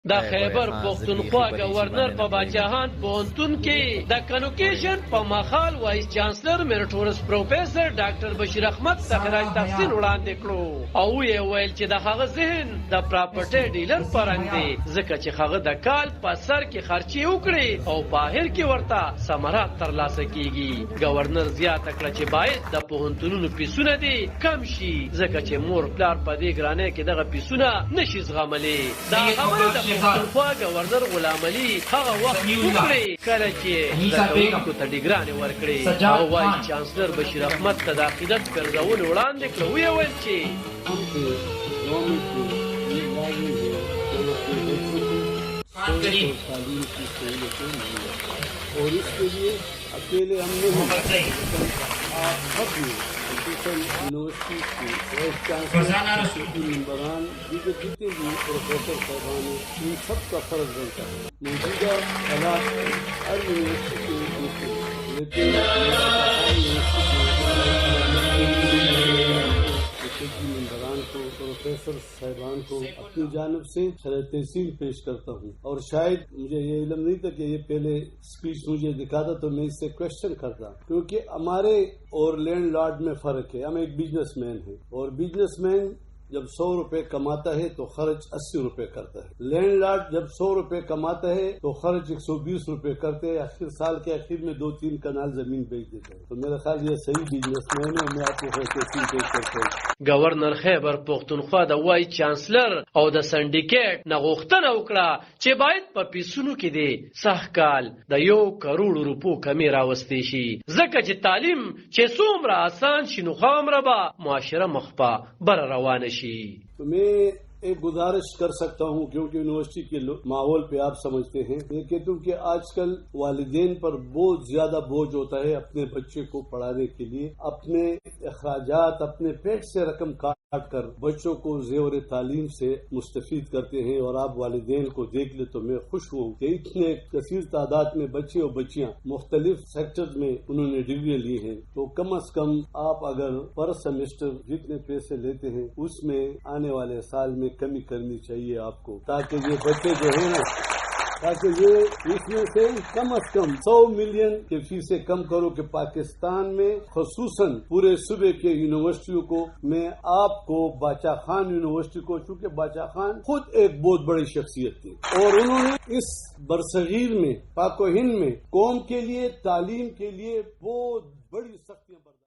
د Khyber Pakhtunkhwa governor په باچاهان پوهنتون کې د کنوکیشن په مخال وایس چانسلر میرټورس پروفیسر ډاکټر بشیر احمد ته خراج تحسین وړاندې کړو او یې ویل چې د هغه ذهن د پراپرټي ډیلر پرنګ دی ځکه چې هغه د کال په سر کې خرچي وکړي او بهر کې ورته ثمرات ترلاسه کیږي. گورنر زیاته کړه چې باید د پوهنتونونو پیسونه دي کم شي ځکه چې مور پلار په دې ګرانۍ کې دغه پیسونه نشي زغملی. دا خبره د پختونخوا گورنر غلام علي هغه وخت وکړي کله چې زده کوونکو ته ډیګرانې ورکړې او وایس چانسلر بشیر احمد ته د عقیدت ګرځولو وړاندې کړه. ویې ویل چې اور اس کے لیے اکیلے ہم نے یونیورسٹی کی وائس چانسلر کے ممبران دیگر جتنے بھی پروفیسر صاحبان ہیں ان سب کا فرض بنتا ہے. موجودہ حالات ہر یونیورسٹی کے لیکن ممبران کو پروفیسر صاحبان کو اپنی جانب سے خراج تحسین پیش کرتا ہوں. اور شاید مجھے یہ علم نہیں تھا کہ یہ پہلے اسپیچ مجھے دکھاتا تو میں اس سے کوشچن کرتا کیونکہ ہمارے اور لینڈ لارڈ میں فرق ہے. ہم ایک بزنس مین ہیں اور بزنس مین جب 100 روپے کماتا ہے تو خرچ 80 روپے کرتا ہے. لینڈ لارڈ جب 100 روپے کماتا ہے تو خرچ 120 روپے کرتے ہیں. آخر سال کے آخر میں 2-3 کنال زمین بیچ دیتے ہیں. تو میرا خیال یہ صحیح بزنس مین ہے. میں آپ کو پیش کرتا ہوں. گورنر خیبر پختونخوا د وایس چانسلر او د سنډیکیټ نه غوښتنه وکړه چې باید په پیسونو کې د سږ کال د 1 کروڑ روپو کمی راوستې شي ځکه چې تعلیم چې څومره آسان شي نو خامره به معاشره مخ په بره روانه شي. تو میں ایک گزارش کر سکتا ہوں کیونکہ یونیورسٹی کے ماحول پہ آپ سمجھتے ہیں. یہ کہتا ہوں کہ آج کل والدین پر بہت زیادہ بوجھ ہوتا ہے اپنے بچے کو پڑھانے کے لیے. اپنے اخراجات اپنے پیٹ سے رقم کاٹ کر بچوں کو زیور تعلیم سے مستفید کرتے ہیں. اور آپ والدین کو دیکھ لیں تو میں خوش ہوں کہ اتنے کثیر تعداد میں بچے اور بچیاں مختلف سیکٹر میں انہوں نے ڈگری لی ہیں. تو کم از کم آپ اگر پر سیمسٹر جتنے پیسے لیتے ہیں اس میں آنے والے سال میں کمی کرنی چاہیے آپ کو تاکہ یہ بچے جو ہیں نا تاکہ یہ اس میں سے کم از کم 100 ملین کی فیسیں کم کرو کہ پاکستان میں خصوصاً پورے صوبے کے یونیورسٹیوں کو میں آپ کو باچا خان یونیورسٹی کو چونکہ باچا خان خود ایک بہت بڑی شخصیت تھی اور انہوں نے اس برصغیر میں پاک و ہند میں قوم کے لیے تعلیم کے لیے بہت بڑی سختیاں